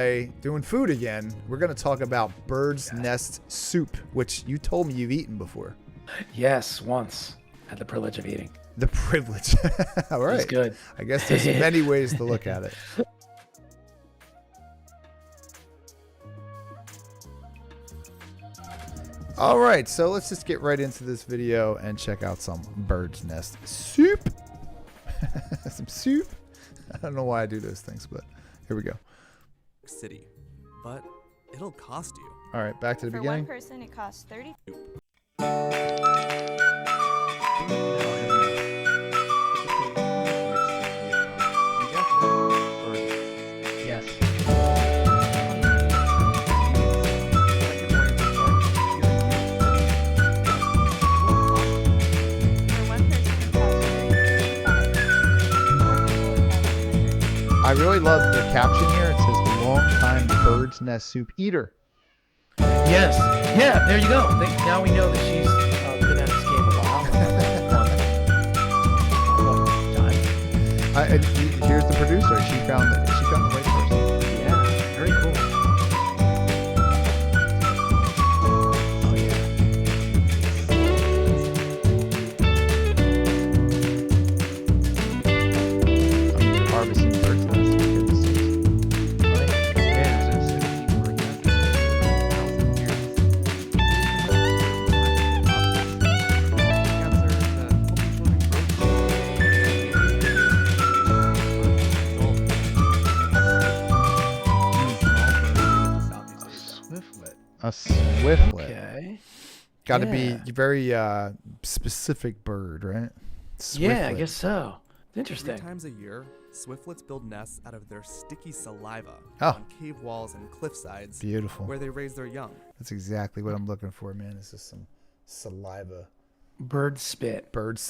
Today, doing food again, we're going to talk about bird's nest soup, which you told me you've eaten before. Yes, once. Had the privilege of eating. The privilege. All right. It's good. I guess there's many ways to look at it. All right, so let's just get right into this video and check out some bird's nest soup. Some soup. I don't know why I do those things, but here we go. City, but it'll cost you. All right, back to the beginning. For one person, it costs 30. Yes. For one person, it costs 35. I really love the caption here. It says long-time bird's nest soup eater. Yes. Yeah, there you go. Now we know that she's been at this game a while. And here's the producer. She found the right person. Yeah, very cool. Oh, yeah. I'm harvesting bird's nests for goodness sakes. A swiftlet. Okay. Got to Yeah. be very specific bird, right? Yeah, I Swiftlet. guess so. 3 Interesting. times a year, swiftlets build nests out of their sticky saliva Oh. on cave walls and cliff sides Beautiful. where they raise their young. That's exactly what I'm looking for, man. It's just some saliva. Bird spit. Bird